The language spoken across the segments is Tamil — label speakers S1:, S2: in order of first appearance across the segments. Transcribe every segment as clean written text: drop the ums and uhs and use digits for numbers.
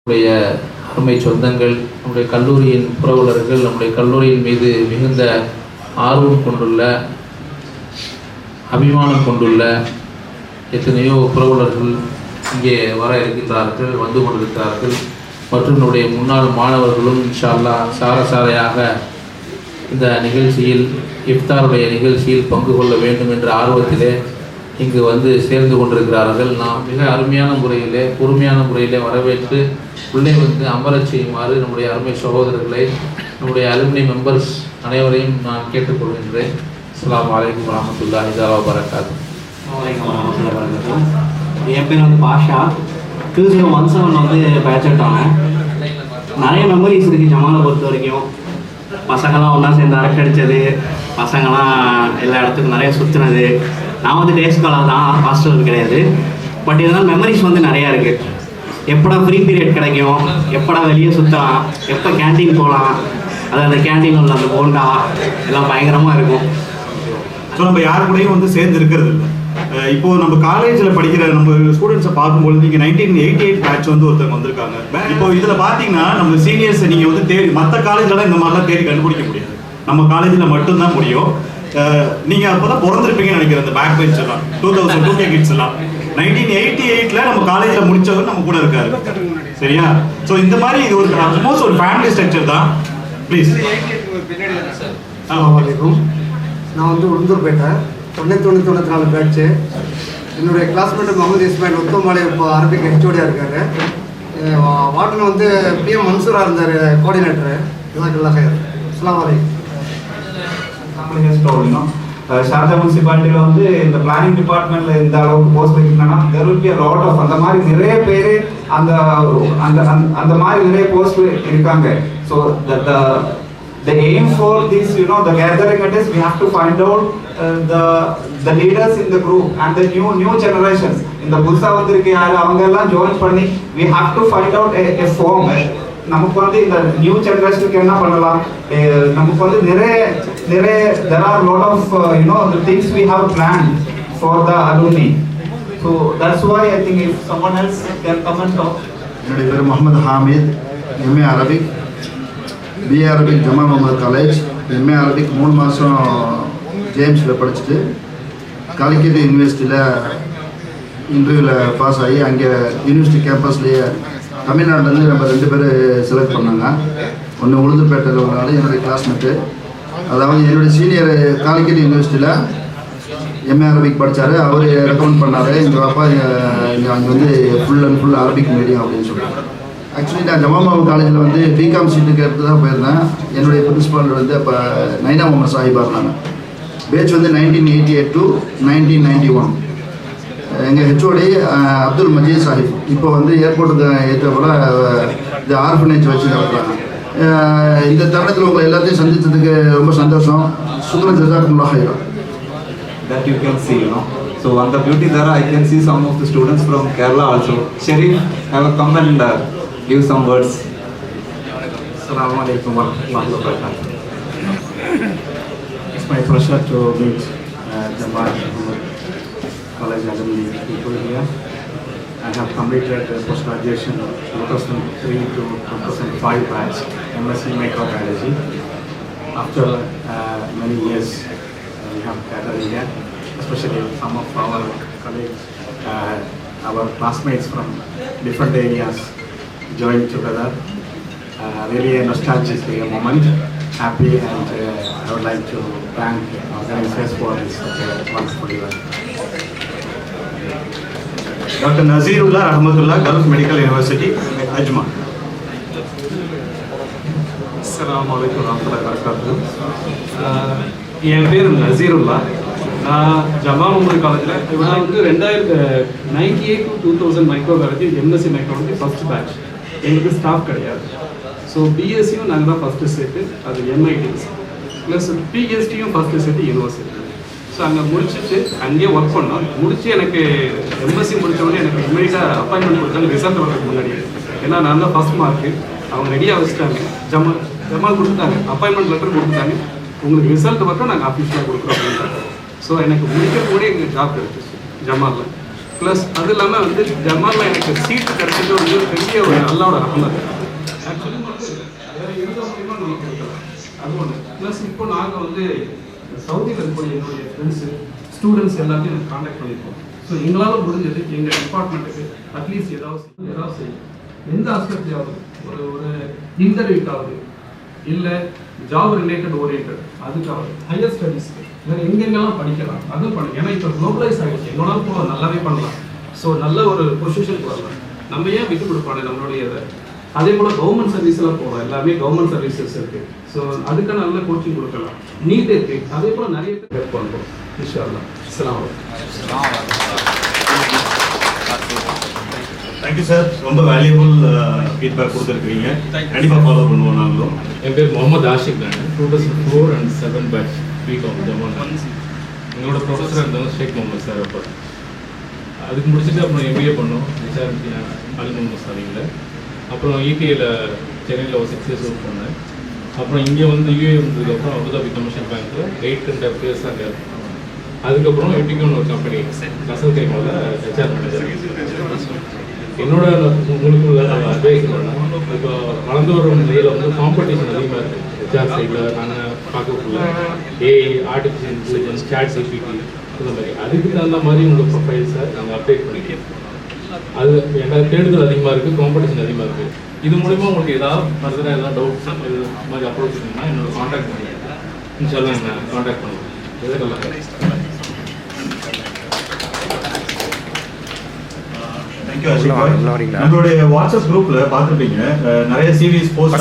S1: நம்முடைய அருமை சொந்தங்கள், நம்முடைய கல்லூரியின் புரவலர்கள், நம்முடைய கல்லூரியின் மீது மிகுந்த ஆர்வம் கொண்டுள்ள, அபிமானம் கொண்டுள்ள எத்தனையோ புரவலர்கள் இங்கே வர இருக்கின்றார்கள், வந்து கொண்டிருக்கிறார்கள். மற்றும் நம்முடைய முன்னாள் மாணவர்களும் இன்ஷா அல்லாஹ் சாரசாரையாக இந்த நிகழ்ச்சியில், இஃப்தாருடைய நிகழ்ச்சியில் பங்கு கொள்ள வேண்டும் என்ற ஆர்வத்திலே இங்கு வந்து சேர்ந்து கொண்டிருக்கிறார்கள். நாம் மிக அருமையான முறையிலே, பொறுமையான முறையிலே வரவேற்று உள்ளே வந்து அமரச் செய்யுமாறு நம்முடைய அருமை சகோதரர்களை, நம்முடைய அலுமினி மெம்பர்ஸ் அனைவரையும் நான் கேட்டுக்கொள்கின்றேன். அஸ்ஸலாமு அலைக்கும் வரஹ்மத்துல்லாஹி வபரகாத்துஹு.
S2: என் பேர் வந்து பாஷா. 2017 வந்து பேட்ச் அவுட் ஆனேன். நிறைய மெமரிஸ் இருக்குது ஜமாலை பொறுத்த வரைக்கும். பசங்கள்லாம் ஒன்றா சேர்ந்து அரட்டை அடித்தது, பசங்கள்லாம் எல்லா இடத்துக்கும் நிறைய சுற்றுனது. நான் வந்து டே ஸ்காலர் தான், ஹாஸ்டல் கிடையாது. பட் இதனால் மெமரிஸ் வந்து நிறையா இருக்குது. எப்படா ஃப்ரீ பீரியட் கிடைக்கும், எப்படா வெளியே சுற்றலாம், எப்போ கேன்டீன் போகலாம், அது அந்த கேன்டீன் உள்ள அந்த போண்டா எல்லாம் பயங்கரமாக இருக்கும்.
S3: ஸோ நம்ம யார் கூடயும் வந்து சேர்ந்து இருக்கிறது இல்லை. இப்போது நம்ம காலேஜில் படிக்கிற நம்ம ஸ்டூடெண்ட்ஸை பார்க்கும்பொழுது நீங்கள் 1988 பேட்ச் வந்து ஒருத்தவங்க வந்திருக்காங்க. இப்போ இதில் பார்த்தீங்கன்னா நம்ம சீனியர்ஸை நீங்கள் வந்து தேடி, மற்ற காலேஜ்லாம் இந்த மாதிரிலாம் தேடி கண்டுபிடிக்க முடியாது, நம்ம காலேஜில் மட்டும்தான் முடியும். நீங்கள் அப்போ தான் பிறந்திருப்பீங்கன்னு நினைக்கிறேன். அந்த பேக் பெஞ்ச் எல்லாம் 2002 கிட்ஸ் எல்லாம் 1988 நம்ம காலேஜில் முடிச்சவர் நம்ம கூட இருக்காரு. சரியா? ஸோ இந்த மாதிரி இது ஒரு ஆல்மோஸ்ட் ஒரு ஃபேமிலி ஸ்ட்ரக்சர் தான். ப்ளீஸ்.
S4: வணக்கம். நான் வந்து உளுந்தூர்பேட்டை 1994 பேட்ச்சு. என்னுடைய கிளாஸ்மேட் முகமது இஸ்மாயில் உத்தமாலே இப்போ அரபிக் ஹெச்ஓடியாக இருக்கார். வார்டன் வந்து பிஎம் மன்சூராக இருந்தார் கோஆர்டினேட்டரு. ஜஸாக்கல்லாஹ் ஹைர். அஸ்ஸலாமு அலைக்கும்.
S5: ஷார்ஜா முனிசிபாலிட்டியில் வந்து இந்த பிளானிங் டிபார்ட்மெண்ட்ல இந்த அளவுக்கு போஸ்ட் வைக்கணும்னா there will be a lot of அந்த மாதிரி நிறைய பேர் அந்த அந்த அந்த மாதிரி நிறைய போஸ்ட் இருக்காங்க. So the aim for this, the gathering it is we have to find out the leaders in the group and the new generations. இந்த புதுசா வந்திருக்க யாரு அவங்க எல்லாம் ஜாயின் பண்ணி we have to find out a form. நமக்கு வந்து இந்த நியூ ஜெனரேஷனுக்கு என்ன பண்ணலாம், நமக்கு வந்து நிறைய there are lot of the things we have planned for the alumni. So that's why I think if someone else can comment on.
S6: என்னுடைய பேர் Mohammed Hamid. MA Arabic, BA Arabic Jamal Mohammed college. MA Arabic 3 மாதம் ஜேம்ஸில் படிச்சுட்டு காலிக்கட் யூனிவர்சிட்டியில் இன்டர்வியூவில் பாஸ் ஆகி அங்கே யூனிவர்சிட்டி கேம்பஸ்லேயே தமிழ்நாட்டிலேருந்து நம்ம 2 பேர் செலக்ட் பண்ணாங்க. ஒன்று உளுந்தூர்பேட்டையில் ஒரு நாள் என்னுடைய கிளாஸ்மேட்டு, அதாவது என்னுடைய சீனியர் காலிக்கட் யூனிவர்சிட்டியில் எம்ஏ அரபிக் படித்தார். அவர் ரெக்கமெண்ட் பண்ணார், எங்கள் அப்பா இங்கே அங்கே வந்து full and full Arabic medium அப்படின்னு சொல்லிட்டு. ஆக்சுவலி நான் ஜமால் காலேஜில் வந்து பிகாம் சீட்டுக்கு எடுத்து தான் போயிருந்தேன். என்னுடைய பிரின்சிபால் வந்து அப்போ நைனா முகமது சாஹிபா இருந்தாங்க. பேட்ச் வந்து 1988 to 1991. எங்கள் ஹெச்ஓடி அப்துல் மஜீத் சாஹிப் இப்போ வந்து ஏர்போர்ட்டுக்கு ஏற்ற போல் இந்த ஆர்ஃபனேஜ் வச்சு நடத்துகிறாங்க. இந்த தருணத்தில் உங்களை எல்லாத்தையும் சந்தித்ததுக்கு ரொம்ப சந்தோஷம். சுக்ரன் ஜஸாக்குமுல்லாஹ் ஹைரா.
S5: That you can see, So on the beauty there, I can see some of the students from Kerala also. Sharif, have a come and give some words.
S2: Assalamu alaikum warahmatullahi wabarakatuh. It's my pleasure to meet Jamal College alumni people here. I have completed post-graduation 2003 to 2005 batch MSc Microbiology. After many years, we have gathered here, especially some of our colleagues, our classmates from different areas joined together. Really a nostalgic moment. Happy, and I would like to thank organizers for this wonderful event.
S3: Doctor Naseerullah Rahmathullah, Gulf Medical University, Ajman.
S7: அஸ்ஸலாமு அலைக்கும் வரஹ்மத்துல்லாஹி வபரகாத்துஹு. என் பேர் நசீருல்லா. நான் ஜமால் முகமது காலேஜில் நான் வந்து 1998 to 2000 microbiology MSc microbiology first batch. எங்களுக்கு ஸ்டாஃப் கிடையாது. ஸோ பிஎஸ்சியும் நாங்கள் தான் ஃபஸ்ட்டு செட்டு, அது எம்ஐடிஸ் ப்ளஸ் பிஎஸ்டியும் ஃபஸ்ட்டு செட்டு யூனிவர்சிட்டி. ஸோ அங்கே முடிச்சுட்டு அங்கேயே ஒர்க் பண்ணோம். முடிச்சு எனக்கு எம்எஸ்சி முடித்தோடனே எனக்கு இமீடியட்டாக அப்பாயின்மெண்ட் கொடுத்தாங்க ரிசல்ட் வரதுக்கு முன்னாடி. ஏன்னா நான் தான் ஃபஸ்ட் மார்க்கு, அவங்க ரெடியாக வச்சுட்டாங்க. ஜமால் கொடுத்துட்டாங்க, அப்பாயின்மெண்ட் லெட்டர் கொடுத்துட்டாங்க, உங்களுக்கு ரிசல்ட் மட்டும் நாங்கள் ஆஃபீஸில் கொடுக்குறோம் அப்படின்றாங்க. ஸோ எனக்கு முடிக்க கூட எங்களுக்கு ஜாப் கிடைச்சிச்சு ஜமாலில். ப்ளஸ் அது இல்லாமல் வந்து ஜமாலில் எனக்கு சீட்டு கிடைச்சது வந்து பெரிய ஒரு அல்லாவோட ரஹ்மத். ஆக்சுவலி வேறு எந்த மூலியமாக நம்ம கொடுக்கலாம் அது ஒன்று. ப்ளஸ் இப்போ நாங்கள் வந்து சவுதியில் இருக்கக்கூடிய என்னுடைய ஃப்ரெண்ட்ஸு ஸ்டூடெண்ட்ஸ் எல்லாத்தையும் எனக்கு காண்டாக்ட் பண்ணியிருக்கோம். ஸோ எங்களால் முடிஞ்சது எங்கள் டிபார்ட்மெண்ட்டுக்கு அட்லீஸ்ட் ஏதாவது செய்யும். எந்த ஆஸ்பெக்ட்லையாவது ஒரு இன்டர்வியூக்காவது இல்லை ஜாப் ரிலேட்டட் ஓரியன்ட் அதுக்காக ஹையர் ஸ்டடீஸ்க்கு வேறு எங்கெங்கெல்லாம் படிக்கலாம் அதுவும் பண்ணுங்க. ஏன்னா இப்போ குளோபலைஸ் ஆகிடுச்சு, எங்களால் போக நல்லாவே பண்ணலாம். ஸோ நல்ல ஒரு பொசிஷனுக்கு வரலாம். நம்ம ஏன் விட்டு கொடுப்பானே நம்மளுடைய இதை. அதே போல் கவர்மெண்ட் சர்வீஸ்லாம் போகலாம், எல்லாமே கவர்மெண்ட் சர்வீசஸ் இருக்குது. ஸோ அதுக்கான நல்ல கோச்சிங் கொடுக்கலாம். நீட் இருக்குது, அதே போல் நிறைய பேர் ஹெல்ப் பண்ணுறோம். இன்ஷா அல்லாஹ். அஸ்ஸலாமு அலைக்கும்.
S3: தேங்க்யூ சார், ரொம்ப வேல்யூபிள் ஃபீட்பேக் கொடுத்துருக்கீங்க. கண்டிப்பாக ஃபாலோ பண்ணுவோம் நாங்களும்.
S8: என் பேர் முகமது ஆஷிக். நான் 2004 and 7 பேட்ச் பிகாம் ஜமால். எங்களோட ப்ரொஃபஸராக இருந்தவங்க ஷேக் முகமது சார். அப்போ அதுக்கு முடிச்சுட்டு அப்புறம் எம்பிஏ பண்ணோம் ஹெச்ஆர்பி அலி முகமது சாரியில். அப்புறம் இடிஏல சென்னையில் ஒரு 6 years ஒர்க் பண்ணேன். அப்புறம் இங்கே வந்து யூஏ வந்ததுக்கப்புறம் அபுதாபி கமர்ஷியல் பேங்க்கில் 8.5 years அங்கே. அதுக்கப்புறம் எட்டிக்கோன்னு ஒரு கம்பெனி கசல் கைமாவில் ஹெச்ஆர் மேனேஜர். என்னோட உங்களுக்கு அட்வைஸ் என்னன்னா, இப்போ வளர்ந்து வரும் நிலையில் வந்து காம்படிஷன் அதிகமாக இருக்குது. ஹெச்ஆர் சைடில் நாங்கள் பார்க்கக்குள்ள AI, artificial intelligence, chat GPT இந்த மாதிரி அதுக்கு தகுந்த மாதிரி உங்கள் ப்ரொஃபைல்ஸை நாங்கள் அப்டேட் பண்ணிக்கிறோம். அது எங்களுக்கு தேடுதல் அதிகமாக இருக்குது, காம்படிஷன் அதிகமாக இருக்குது. இது மூலிமா உங்களுக்கு ஏதாவது ஃபர்தராக ஏதாவது டவுட்ஸ் இது மாதிரி அப்ரோச் பண்ணிங்கன்னா என்னோட காண்டாக்ட் பண்ணிக்கிறேன். இன்ஷால்லாம் என்ன காண்டாக்ட் பண்ணுவோம். எதுக்கெல்லாம்
S3: நம்மளுடைய வாட்ஸ்அப் குரூப்ல பாத்துருப்பீங்க, நிறைய சீரிஸ் போஸ்ட்.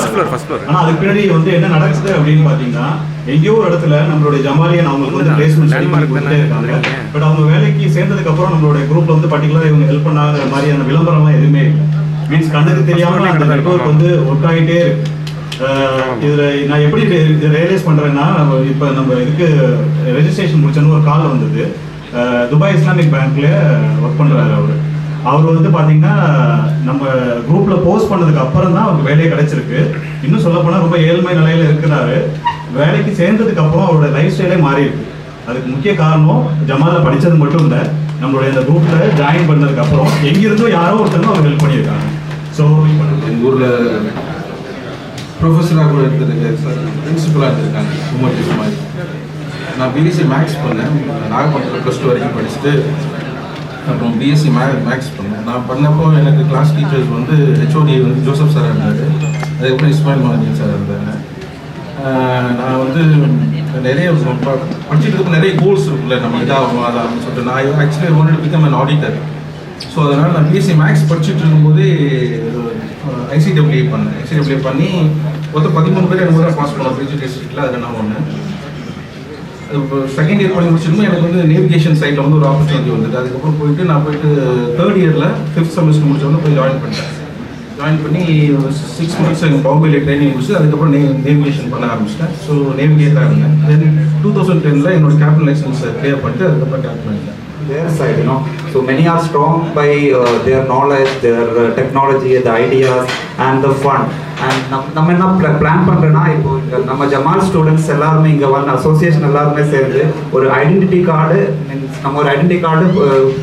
S3: ஆனா அதுக்கு பின்னாடி வந்து என்ன நடக்குது அப்படின்னு பாத்தீங்கன்னா, எங்கேயோ ஒரு இடத்துல நம்மளுடைய ஜமாலியன் அவங்களுக்கு வந்து பிளேஸ்மெண்ட் கொடுத்துட்டே இருக்காங்க. பட் அவங்க வேலைக்கு சேர்ந்ததுக்கு அப்புறம் நம்மளுடைய குரூப்ல வந்து பர்டிகுலரா இவங்க ஹெல்ப் பண்ணாத மாதிரியான விளம்பரம்லாம் எதுவுமே இல்லை. மீன்ஸ் கண்ணுக்கு தெரியாம அந்த நெட்வொர்க் வந்து ஒர்க் ஆகிட்டே இருக்கு. இதுல நான் எப்படி ரியலைஸ் பண்றேன்னா, இப்ப நம்ம இதுக்கு ரெஜிஸ்ட்ரேஷன் முடிச்சோன்னு ஒரு கால் வந்தது. துபாய் இஸ்லாமிக் பேங்க்ல ஒர்க் பண்றாரு அவரு. அவர் வந்து பார்த்தீங்கன்னா நம்ம குரூப்பில் போஸ்ட் பண்ணதுக்கு அப்புறம் தான் அவருக்கு வேலையே கிடைச்சிருக்கு. இன்னும் சொல்ல போனால் ரொம்ப ஏழ்மை நிலையில் இருக்கிறாரு. வேலைக்கு சேர்ந்ததுக்கு அப்புறம் அவரோட லைஃப் ஸ்டைலே மாறி இருக்கு. அதுக்கு முக்கிய காரணம் ஜமாலில் படித்தது மட்டும் இல்லை, நம்மளுடைய இந்த குரூப்பில் ஜாயின் பண்ணதுக்கு அப்புறம் எங்கிருந்தோ யாரோ ஒருத்தரும் அவர் ஹெல்ப் பண்ணியிருக்காங்க. ஸோ இப்போ
S1: எங்கள் ஊரில் ப்ரொஃபஸராக கூட எடுத்துருக்கு, பிரின்சிபலாக எடுத்திருக்காங்க உமர் மாதிரி. நான் பிஎஸ்சி மேக்ஸ் பண்ணேன், நாகப்பட்டினம் +2 வரைக்கும் படிச்சுட்டு அப்புறம் பிஎஸ்சி மேக்ஸ் பண்ணேன். நான் பண்ணப்போ எனக்கு கிளாஸ் டீச்சர்ஸ் வந்து ஹெச்ஓடி வந்து ஜோசப் சார் இருந்தார், அதுக்கப்புறம் இஸ்மாயில் மஹதீன் சார் இருந்தாங்க. நான் வந்து நிறைய படிச்சுட்டு நிறைய கோல்ஸ் இருக்குல்ல, நம்ம இதாகும் அதாகும்னு சொல்லிட்டு நான் actually wanted to become an auditor. So அதனால் நான் பிஎஸ்சி மேக்ஸ் படிச்சுட்டு இருக்கும்போது ஐசிடபிள்யூ பண்ணேன். ஐசிடபிள்யூ பண்ணி மொத்தம் 13 பேர் எனக்கு தான் பாஸ் பண்ணோம் பிஜி டிஸ்ட்ரிக்டில். அதில் நான் ஒன்று இப்போ செகண்ட் இயர் பண்ணி முடிச்சிருந்தோம். எனக்கு வந்து நேவிகேஷன் சைடில் வந்து ஒரு ஆப்பர்ச்சுனிட்டி வந்துட்டு அதுக்கப்புறம் போயிட்டு நான் போயிட்டு 3rd இயரில் 5th செமஸ்டர் முடிச்சோன்னு போய் ஜாயின் பண்ணிட்டேன். ஜாயின் பண்ணி 6 months எங்கள் பாம்பேல ட்ரைனிங் முடிச்சு அதுக்கப்புறம் நேவிகேஷன் பண்ண ஆரம்பிச்சிட்டேன். ஸோ நேவிகேட்டராக இருந்தேன். தென் 2010 என்னோட கேப்டன் லைசன்ஸ் கிளியர் பண்ணிட்டு அதுக்கப்புறம் கேப்டன் பண்ணிட்டேன்.
S5: Their side, so many are strong by their knowledge, their technology, the ideas and the fund. And நம்ம என்ன பிளான் பண்ணுறேன்னா, இப்போ இங்கே நம்ம ஜமால் ஸ்டூடெண்ட்ஸ் எல்லாருமே இங்கே வந்து அசோசியேஷன் எல்லாருமே சேர்ந்து ஒரு ஐடென்டிட்டி கார்டு, நம்ம ஒரு ஐடென்டிட்டி கார்டு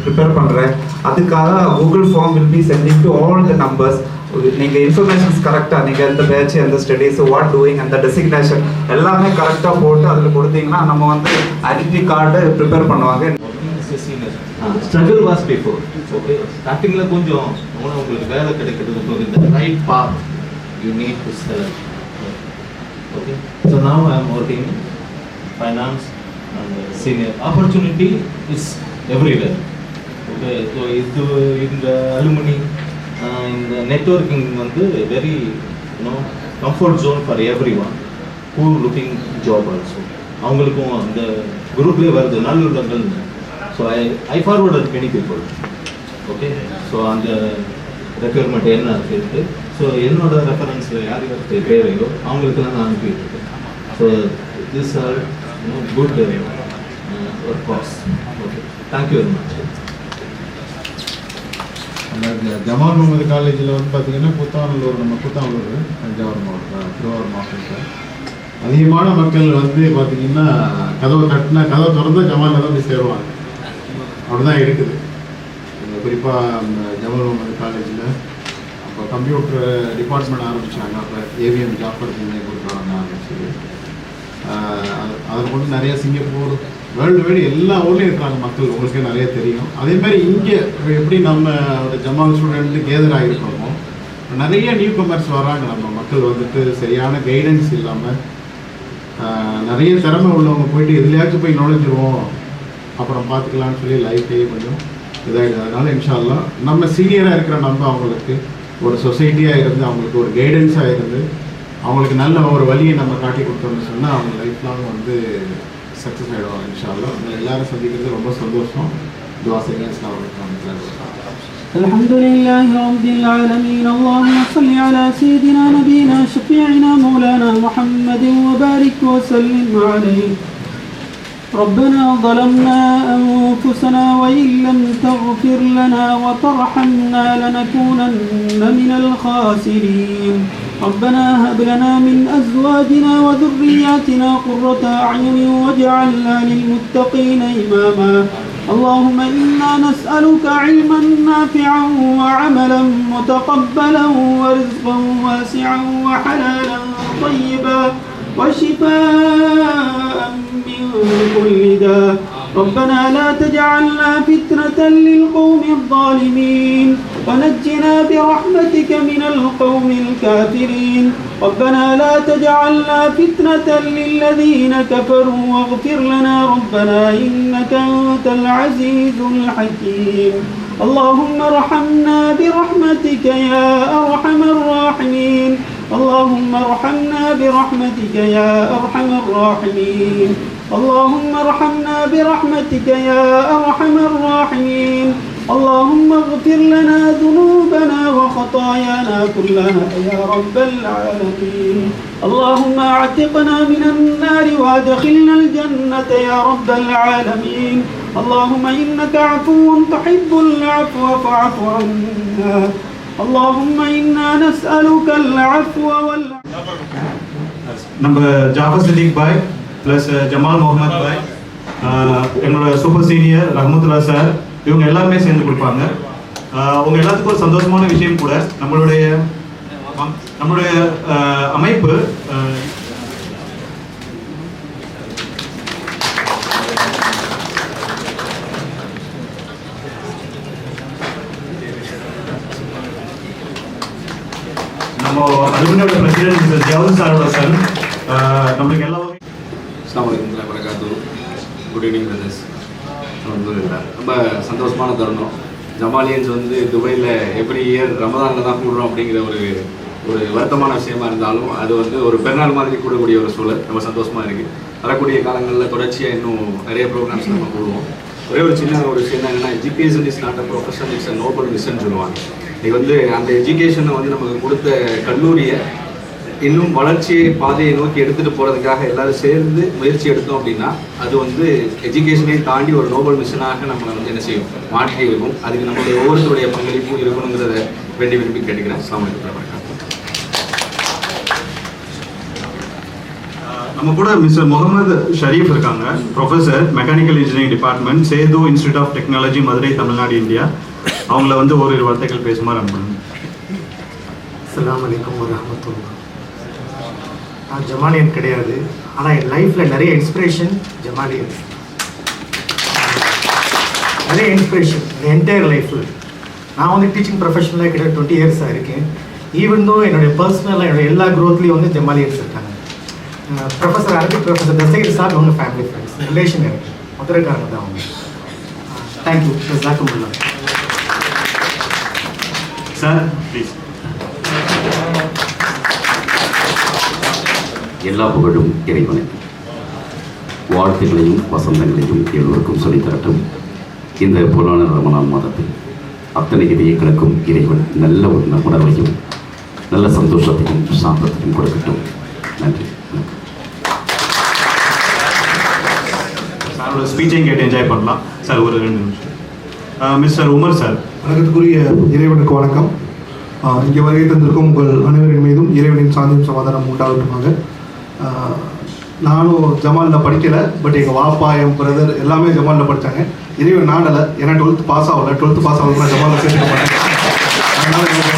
S5: ப்ரிப்பேர் பண்ணுறேன். அதுக்காக Google form will be sending to all the numbers. நீங்கள் இன்ஃபர்மேஷன்ஸ் கரெக்டாக நீங்கள் எந்த பேட்ச் எந்த ஸ்டடீஸ் வாட் டூயிங் அந்த டெசிக்னேஷன் எல்லாமே கரெக்டாக போட்டு அதில் கொடுத்தீங்கன்னா நம்ம வந்து ஐடென்டிட்டி கார்டு ப்ரிப்பேர் பண்ணுவாங்க.
S9: Struggle was before. ஓகே, ஸ்டார்டிங்கில் கொஞ்சம் உங்களுக்கு வேலை கிடைக்கிறதுக்கு இந்த right path you need to select. Okay, so now I am working finance and senior. Opportunity is everywhere. Okay, so இது இந்த அலுமினி இந்த நெட்வொர்க்கிங் வந்து very comfort zone for everyone who looking job also. அவங்களுக்கும் அந்த குரூப்லேயே வருது நல்லுள்ளங்கள். So I forwarded many people. Okay, so அந்த ரெக்யர்மெண்ட் என்ன இருக்குது, ஸோ என்னோட ரெஃபரன்ஸில் யார் யாருக்கு தேவையோ அவங்களுக்குலாம் நான் அனுப்பிட்டுருக்கேன். So this are good work cause. Okay, thank you very much.
S10: அந்த ஜமால் முகமது காலேஜில் வந்து பார்த்திங்கன்னா கூத்தாநல்லூர், நம்ம கூத்தாநல்லூர் தஞ்சாவூர் மாவட்டம், திருவாரூர் மாவட்டத்தில் அதிகமான மக்கள் வந்து பார்த்திங்கன்னா கதவை திறந்தால் ஜமாலில் தான் போய் சேருவாங்க. அப்படி தான் இருக்குது. குறிப்பாக ஜவஹர் முகமது காலேஜில் அப்போ கம்ப்யூட்டர் டிபார்ட்மெண்ட் ஆரம்பித்தாங்க. அப்போ ஏவிஎம் ஜாஃபர் சென்னை கொடுக்குறாங்க ஆரம்பிச்சது. அதில் மட்டும் நிறைய சிங்கப்பூர் வேர்ல்டு வைடு எல்லா ஊர்லேயும் இருக்கிறாங்க மக்கள், உங்களுக்கே நிறைய தெரியும். அதேமாதிரி இங்கே எப்படி நம்ம ஒரு ஜமால் ஸ்டூடெண்ட்டு கேதர் ஆகிருக்கிறோமோ நிறைய நியூ கமர்ஸ் வராங்க. நம்ம மக்கள் வந்துட்டு சரியான கைடன்ஸ் இல்லாமல் நிறைய திறமை உள்ளவங்க போயிட்டு எதுலையாச்சும் போய் நுழைஞ்சிருவோம் அப்புறம் பார்த்துக்கலான்னு சொல்லி லைஃபே கொஞ்சம் இதாகிடுது. அதனால் இன்ஷா அல்லாஹ் நம்ம சீனியராக இருக்கிற நம்ம அவங்களுக்கு ஒரு சொசைட்டியாக இருந்து அவங்களுக்கு ஒரு கைடன்ஸாக இருந்து அவங்களுக்கு நல்ல ஒரு வழியை நம்ம காட்டி கொடுத்தோம்னு சொன்னால் அவங்க லைஃப் லாங் வந்து சக்ஸஸ் ஆகிடுவாங்க இன்ஷா அல்லாஹ். நம்ம எல்லாரும் சந்திக்கிறது ரொம்ப சந்தோஷம். துஆ செய்யுங்க. அஸ்ஸலாமு அலைக்கும்.
S11: الحمد لله رب العالمين. اللهم صل على سيدنا نبينا شفيعنا مولانا محمد وبارك وسلم عليه. ربنا ظلمنا أنفسنا وإن لم تغفر لنا وترحمنا لنكونن من الخاسرين. ربنا هب لنا من أزواجنا وذرياتنا قرة أعين واجعلنا للمتقين إماما. اللهم إنا نسألك علما نافعا وعملا متقبلا ورزقا واسعا وحلالا طيبا وشفاء من كل داء. ربنا لا تجعلنا فتنة للقوم الظالمين ونجنا برحمتك من القوم الكافرين. ربنا لا تجعلنا فتنة للذين كفروا واغفر لنا ربنا إنك أنت العزيز الحكيم. اللهم ارحمنا برحمتك يا أرحم الراحمين. اللهم ارحمنا برحمتك يا أرحم الراحمين. اللهم ارحمنا برحمتك يا أرحم الراحمين. اللهم اغفر لنا ذنوبنا وخطايانا كلها يا رب العالمين. اللهم اعتقنا من النار وادخلنا الجنة يا رب العالمين. اللهم إنك عفو تحب العفو فاعف عنا. اللهم إنا نسألك العفو
S3: நம்ம ஜாஃபர் சித்திக் பாய் ப்ளஸ் ஜமால் முகமது பாய், என்னோட சூப்பர் சீனியர் ரஹமத்துல்லா சார், இவங்க எல்லாருமே சேர்ந்து கொடுப்பாங்க. உங்க எல்லாத்துக்கும் ஒரு சந்தோஷமான விஷயம் கூட, நம்மளுடைய அமைப்பு நம்ம அலுமினியோட பிரசிடென்ட் மிஸ்டர் ஜவஹர் சாரோட சன், நம்மளுக்கு எல்லா
S12: அஸ்ஸலாமு அலைக்கும் வரஹ்மத்துல்லாஹி. Good evening brothers. ரொம்ப சந்தோஷமான தருணம். ஜமாலியன்ஸ் வந்து துபாயில் எவ்ரி இயர் ரமதானில் தான் கூடுறோம் அப்படிங்கிற ஒரு வருத்தமான விஷயமா இருந்தாலும் அது வந்து ஒரு பெருநாள் மாதிரி கூடக்கூடிய ஒரு சூழல் ரொம்ப சந்தோஷமாக இருக்குது. வரக்கூடிய காலங்களில் தொடர்ச்சியாக இன்னும் நிறைய ப்ரோக்ராம்ஸ் நம்ம கூடுவோம். ஒரே ஒரு சின்ன ஒரு விஷயம் தான் என்னென்னா, education is not a profession, it's a Nobel mission சொல்லுவாங்க. இது வந்து அந்த எஜுகேஷனை வந்து நமக்கு கொடுத்த கல்லூரியை இன்னும் வளர்ச்சியை பாதையை நோக்கி எடுத்துகிட்டு போகிறதுக்காக எல்லோரும் சேர்ந்து முயற்சி எடுத்தோம் அப்படின்னா அது வந்து எஜுகேஷனை தாண்டி ஒரு நோபல் மிஷனாக நம்மளை வந்து என்ன செய்யும், மாற்றி இருக்கும். அதுக்கு நம்மளுடைய ஒவ்வொருத்தருடைய பங்களிப்பும் இருக்கணுங்கிறத விரும்பி கேட்டுக்கிறேன். அஸ்ஸலாமு அலைக்கும்.
S3: நம்ம கூட மிஸ்டர் முகமது ஷரீஃப் இருக்காங்க, professor mechanical engineering department, Sethu institute of technology, Madurai, Tamil Nadu, India. அவங்கள வந்து ஒரு வார்த்தைகள் பேசுமாறு அனுப்புங்க.
S13: அஸ்ஸலாமு அலைக்கும் வரஹ்மத்துல்லாஹ். நான் ஜமாலியன் கிடையாது, ஆனால் என் லைஃப்பில் நிறைய இன்ஸ்பிரேஷன் ஜமாலியன், நிறைய இன்ஸ்பிரேஷன் என் என்டையர் லைஃப்பில். நான் வந்து டீச்சிங் ப்ரொஃபஷனலாக கிட்ட 20 இயர்ஸாக இருக்கேன். ஈவன் தோ என்னுடைய பர்சனலாக என்னுடைய எல்லா க்ரோத்லேயும் வந்து ஜமாலியன்ஸ் இருக்காங்க. Professor Arabic professor Tasir sir அவங்க ஃபேமிலி ஃப்ரெண்ட்ஸ், ரிலேஷன் இருக்குது, மதுரைக்காரங்க தான் அவங்க. தேங்க்யூ. ஜஸாக்குமுல்லாஹ்.
S3: Sir please.
S14: எல்லா புகழும் இறைவனுக்கு, வாழ்த்துக்களையும் வசந்தங்களையும் எல்லோருக்கும் சொல்லித்தரட்டும். இந்த புராண ரமலான் மாதத்தில் அத்தனை இதயங்களுக்கும் இறைவன் நல்ல ஒரு உணர்வையும் நல்ல சந்தோஷத்தையும் சாந்தத்தையும் கொடுக்கட்டும். நன்றி.
S3: சாரோட ஸ்பீச்சையும் கேட்டு என்ஜாய் பண்ணலாம். சார் ஒரு 2 நிமிஷம். Mister Umar sir.
S15: வணக்கத்துக்குரிய இறைவனுக்கு வணக்கம். இங்கே வருகை தந்திருக்கும் உங்கள் அனைவரின் மீதும் இறைவனின் சாந்தியும் சமாதானம் உண்டாகட்டுமாக. நானும் ஜமாலில் படிக்கலை, பட் எங்கள் வாப்பா, என் பிரதர் எல்லாமே ஜமாலில் படித்தாங்க. இறைவன் நாடலை, ஏன்னா 12th பாஸ் ஆகல. 12th பாஸ் ஆகல ஜமாலில் சேர்த்துக்க மாட்டேன். அதனால எனக்கு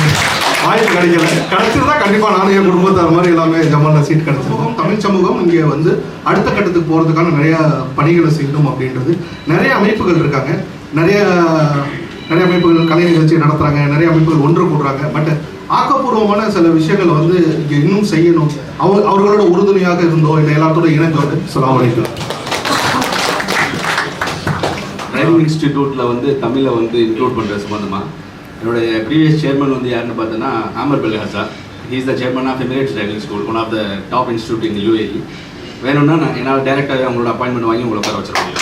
S15: வாய்ப்பு கிடைக்கல. கிடைச்சிருந்தா கண்டிப்பாக நானும் என் குடும்பத்தை அது மாதிரி எல்லாமே ஜமாலில் சீட் கிடைச்சிருக்கோம். தமிழ் சமூகம் இங்கே வந்து அடுத்த கட்டத்துக்கு போகிறதுக்கான நிறையா பணிகளை செய்யணும் அப்படின்றது. நிறைய அமைப்புகள் இருக்காங்க, நிறைய அமைப்புகள் கலை நிகழ்ச்சி நடத்துகிறாங்க, நிறைய அமைப்புகள் ஒன்று கூடுறாங்க. பட் ஆக்கப்பூர்வமான சில விஷயங்களை வந்து இங்கே இன்னும் செய்யணும். அவர்களோட உறுதுணையாக இருந்தோ இல்லை எல்லாத்தோட இணைந்தோடு. அஸ்ஸலாமு அலைக்கும்.
S12: டிரைவிங் இன்ஸ்டிடியூட்டில் வந்து தமிழை வந்து இன்க்ளூட் பண்ணுற சம்பந்தமாக என்னுடைய ப்ரீவியஸ் சேர்மன் வந்து யாருன்னு பார்த்தோன்னா Amer Belha sir. He is the chairman of Emirates driving school, one of the top institute in UAE. வேணும்னா நான் என்னால் டேரெக்டாகவே அவங்களோட அப்பாயின்மெண்ட் வாங்கி உங்களை உட்கார வச்சிருக்கேன்.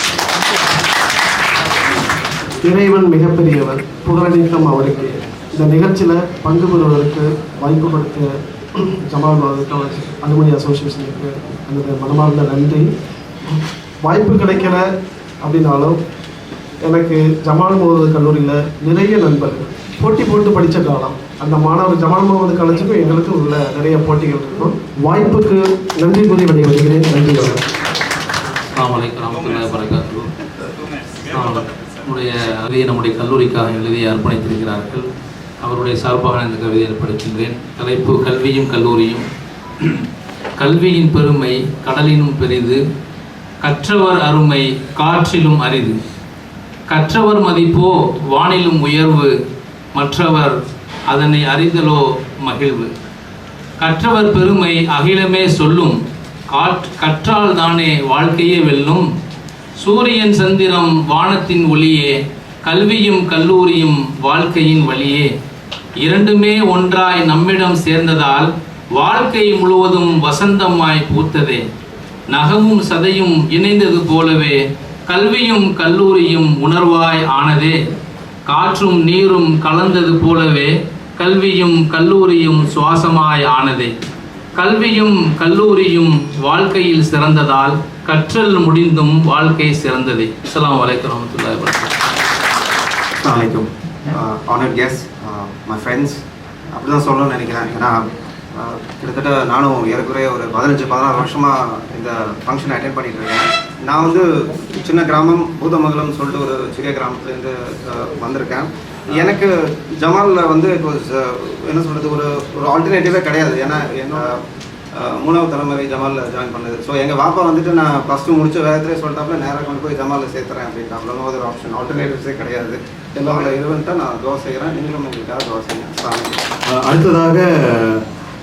S16: இறைவன் மிகப்பெரியவர், புகழனைத்தும் அவருக்கு. இந்த நிகழ்ச்சியில் பங்கு பெறுவதற்கு வாய்ப்பு கொடுத்த ஜமால் அலுமினி அசோசியேஷனுக்கு அந்த மனமார்ந்த நன்றி. வாய்ப்பு கிடைக்கல அப்படின்னாலும் எனக்கு ஜமால் முகமது கல்லூரியில் நிறைய நண்பர்கள் போட்டி போட்டு படித்த காலம். அந்த மாணவர் ஜமால் முகமது காலேஜுக்கும் எங்களுக்கும் உள்ள நிறைய போட்டிகள் இருக்கும். வாய்ப்புக்கு நன்றி கூறி விடைபெறுகிறேன். நன்றி.
S1: அஸ்ஸலாமு அலைக்கும் வரஹ்மத்துல்லாஹி வபரகாத்துஹு. நம்முடைய கல்லூரிக்காக எழுதி அர்ப்பணித்திருக்கிறார்கள். அவருடைய சார்பாக இந்த கவிதையை படிக்கின்றேன். தலைப்பு கல்வியும் கல்லூரியும். கல்வியின் பெருமை கடலினும் பெரிது, கற்றவர் அருமை காற்றிலும் அரிது. கற்றவர் மதிப்போ வானிலும் உயர்வு, மற்றவர் அதனை அறிதலோ மகிழ்வு. கற்றவர் பெருமை அகிலமே சொல்லும், கற்றால் தானே வாழ்க்கையே வெல்லும். சூரியன் சந்திரம் வானத்தின் ஒளியே, கல்வியும் கல்லூரியும் வாழ்க்கையின் வழியே. இரண்டுமே ஒன்றாய் நம்மிடம் சேர்ந்ததால் வாழ்க்கை முழுவதும் வசந்தமாய் பூத்ததே. நகமும் சதையும் இணைந்தது போலவே கல்வியும் கல்லூரியும் உணர்வாய் ஆனதே. காற்றும் நீரும் கலந்தது போலவே கல்வியும் கல்லூரியும் சுவாசமாய் ஆனதே. கல்வியும் கல்லூரியும் வாழ்க்கையில் சிறந்ததால் கற்றல் முடிந்தும் வாழ்க்கை சிறந்ததே. அஸ்ஸலாமு அலைக்கும் வரஹ்மத்துல்லாஹி வபரகாத்துஹு.
S17: அஸ்ஸலாமு அலைக்கும். ஆனர்ட் கெஸ்ட், மை ஃப்ரெண்ட்ஸ், அப்படி தான் சொல்லணும்னு நினைக்கிறேன். ஏன்னா கிட்டத்தட்ட நானும் ஏறக்குறைய ஒரு 15-16 வருஷமாக இந்த ஃபங்க்ஷனை அட்டெண்ட் பண்ணிட்டு இருக்கேன். நான் வந்து சின்ன கிராமம் பூதமங்கலம் சொல்லிட்டு ஒரு சிறிய கிராமத்துலேருந்து வந்திருக்கேன். எனக்கு ஜமாலில் வந்து இப்போ என்ன சொல்கிறது, ஒரு ஆல்டர்னேட்டிவே கிடையாது. ஏன்னா என்னோட 3வது தலைமுறை ஜமாலில் ஜாயின் பண்ணது. ஸோ எங்கள் வாப்பா வந்துட்டு நான் +2 முடிச்ச வேகத்திலே சொல்லிட்டாப்புல நேராக கொண்டு போய் ஜமாலில் சேர்த்துறேன் அப்படின்ட்டு. நோ அதர் ஆப்ஷன், ஆல்டர்னேட்டிவ்ஸே கிடையாது. எல்லாரோட இருவன்ட்டு நான் துவா செய்கிறேன். நீங்களும் உங்களுக்காக துவா செய்யுங்க.
S3: அடுத்ததாக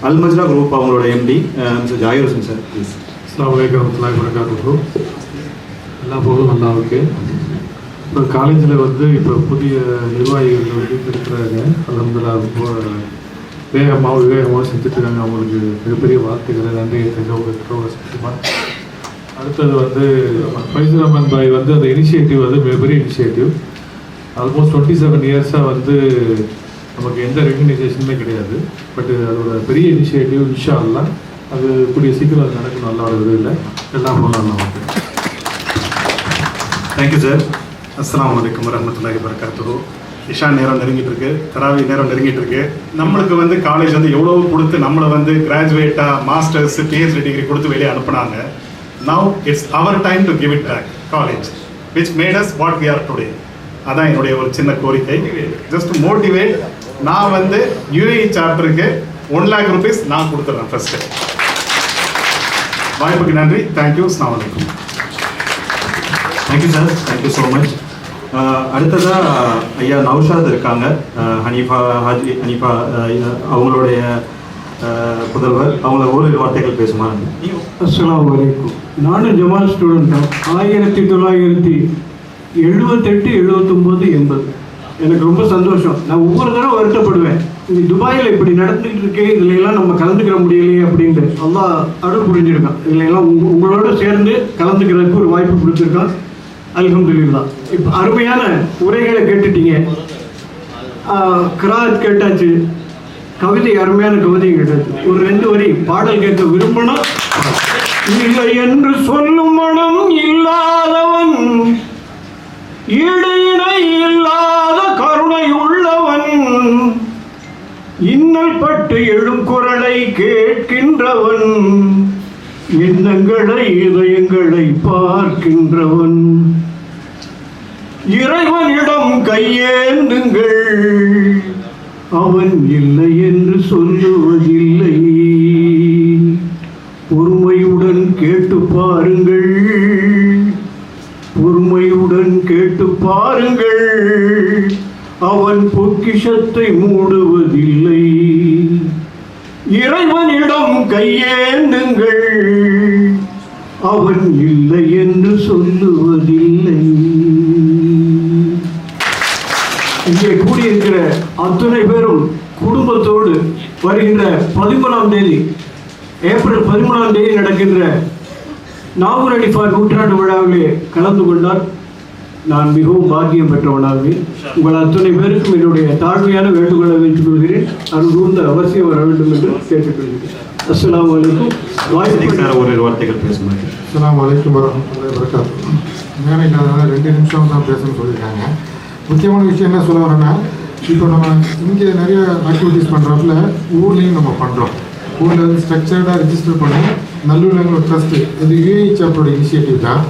S3: அல்மஜ்ரா குரூப் அவங்களோட MD mister Zakir Hussain sir, please.
S18: அஸ்ஸலாமு அலைக்கும் வரஹ்மத்துல்லாஹி வபரகாத்துஹு. எல்லா புகழும் அல்லாஹ்வுக்கு. இப்போ காலேஜில் வந்து இப்போ புதிய நிர்வாகிகள் வந்து இருக்கிறாங்க. அல்ஹம்துலில்லாஹ் விவேகமாக செஞ்சுட்ருக்காங்க. அவங்களுக்கு மிகப்பெரிய வார்த்தைகளை நன்றி தெரிஞ்சவங்க. அடுத்தது வந்து ஃபைசுர் ரஹ்மான் பாய் வந்து அந்த இனிஷியேட்டிவ் வந்து மிகப்பெரிய இனிஷியேட்டிவ். ஆல்மோஸ்ட் 27 இயர்ஸாக வந்து நமக்கு எந்த ரெகக்னைசேஷனுமே கிடையாது. பட் அதோட பெரிய இனிஷியேட்டிவ். இன்ஷா அல்லாஹ் அது கூடிய சீக்கிரம் அது நடக்கும். நல்லா ஒரு இல்லை எல்லாம் போகலாம். நமக்கு
S3: தேங்க்யூ சார்.
S2: அஸ்ஸலாமு அலைக்கும் வரஹ்மத்துல்லாஹி வபரகாத்துஹு. இஷா நேரம் நெருங்கிட்டு இருக்கு, தராவி நேரம் நெருங்கிட்டு இருக்கு. நம்மளுக்கு வந்து காலேஜ் வந்து எவ்வளவு கொடுத்து நம்மளை வந்து கிராஜுவேட்டா மாஸ்டர்ஸ் PhD டிகிரி கொடுத்து வெளியே அனுப்புனாங்க. Now it's our time to give it back college which made us what we are today. அதான் என்னுடைய ஒரு சின்ன கோரிக்கை. Just motivate. நான் வந்து UAE சாப்டருக்கு 1 lakh rupees நான் கொடுத்துட்றேன் ஃபர்ஸ்ட். வாய்ப்புக்கு நன்றி. தேங்க்யூ. அஸ்ஸலாமு அலைக்கும்.
S3: Thank you sir, thank you so much. அடுத்ததாக ஐயா நௌஷாத் இருக்காங்க, ஹாஜி ஹனீஃபா அவங்களுடைய புதல்வர். அவங்கள ஓரிரு வார்த்தைகள் பேசுமா?
S11: அஸ்ஸலாமு அலைக்கும். நானும் ஜமால் ஸ்டூடெண்ட் தான். 1978, 79, 80. எனக்கு ரொம்ப சந்தோஷம். நான் ஒவ்வொரு தடவை வருத்தப்படுவேன், இந்த துபாயில் இப்படி நடந்துக்கிட்டு இருக்கே, இதுல எல்லாம் நம்ம கலந்துக்கிற முடியலையே அப்படின்ட்டு. அல்லாஹ் அருள் புரிஞ்சிருக்கான். இதுல எல்லாம் உங்களோட சேர்ந்து கலந்துக்கிறதுக்கு ஒரு வாய்ப்பு கொடுத்துருக்கான். அல்ஹம்துலில்லாஹ். இப்போ அருமையான உரைகளை கேட்டுட்டீங்க, கிராத் கேட்டாச்சு, கவிதை அருமையான கவிதை கேட்டாச்சு. ஒரு 2 வரி பாடல் கேட்க விரும்பினா, இல்லை என்று சொல்லும் மனம் இல்லாதவன், இடையினை இல்லாத கருணை உள்ளவன், இன்னல் பட்டு எழும் குரலை கேட்கின்றவன், எண்ணங்களை இதயங்களை பார்க்கின்றவன், இறைவனிடம் கையேந்துங்கள், அவன் இல்லை என்று சொல்லுவதில்லை. பொறுமையுடன் கேட்டு பாருங்கள், பொறுமையுடன் கேட்டு பாருங்கள், அவன் பொக்கிஷத்தை மூடுவதில்லை. இறைவனிடம் கையேந்துங்கள், அவன் இல்லை என்று சொல்லுவதில்லை. இங்கே கூடியிருக்கிற அத்தனை பேரும் குடும்பத்தோடு வருகின்ற 13ஆம் தேதி, ஏப்ரல் 13ஆம் தேதி நடக்கின்ற நாகூர் அலிஃபார் நூற்றாண்டு விழாவிலே கலந்து கொண்டால் நான் மிகவும் பாக்கியம் பெற்றவனாகுவேன். உங்கள் அத்தனை பேருக்கும் என்னுடைய தாழ்மையான வேண்டுகோளை வைத்துக் கொள்கிறேன். அது கூர்ந்த அவசியம் வர வேண்டும் என்று கேட்டுக்கொள்கிறேன். அஸ்ஸலாமு அலைக்கும்.
S3: ஒரு வார்த்தைகள் பேசுகிறேன்.
S10: அஸ்ஸலாமு அலைக்கும் வரஹ்மத்துல்லாஹி வபரகாத்துஹு. நேரடியாக 2 நிமிஷம் தான் பேசணும்னு சொல்லியிருக்காங்க. முக்கியமான விஷயம் என்ன சொல்ல வரேன்னா, இப்போ நம்ம இங்கே நிறைய ஆக்டிவிட்டீஸ் பண்ணுறப்பல ஊர்லேயும் நம்ம பண்ணுறோம். ஊரில் வந்து ஸ்ட்ரக்சர்டாக ரிஜிஸ்டர் பண்ணி நல்லூரில் ட்ரஸ்ட்டு, இது யூஏஹெச்ஆரோட இனிஷியேட்டிவ் தான்.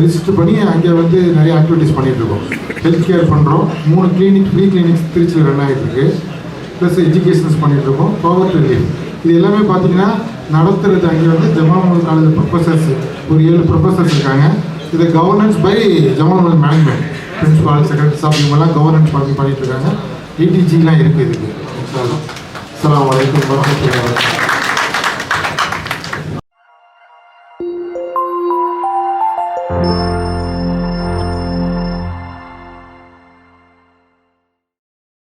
S10: ரிஜிஸ்டர் பண்ணி அங்கே வந்து நிறைய ஆக்டிவிட்டீஸ் பண்ணிகிட்ருக்கோம். ஹெல்த் கேர் பண்ணுறோம். 3 கிளினிக், ஃப்ரீ கிளினிக்ஸ் திருச்சியில் ரன் ஆகிட்டுருக்கு. ப்ளஸ் எஜுகேஷன்ஸ் பண்ணிகிட்ருக்கோம். பவர்ட்டி ரிலீஃப், இது எல்லாமே பார்த்தீங்கன்னா நடத்துறது அங்கே வந்து ஜமால் காலேஜ் ப்ரொஃபஸர்ஸ், ஒரு 7 ப்ரொஃபஸர்ஸ் இருக்காங்க. இது governance by Jamal management, principal, secretary staff, இவங்கெல்லாம் கவர்னன்ஸ் பண்ணிட்டு இருக்காங்க. ETGலாம் இருக்குது இதுக்கு. அஸ்ஸலாமு அலைக்கும் வரஹ்மத்துல்லாஹி வபரகாத்துஹு.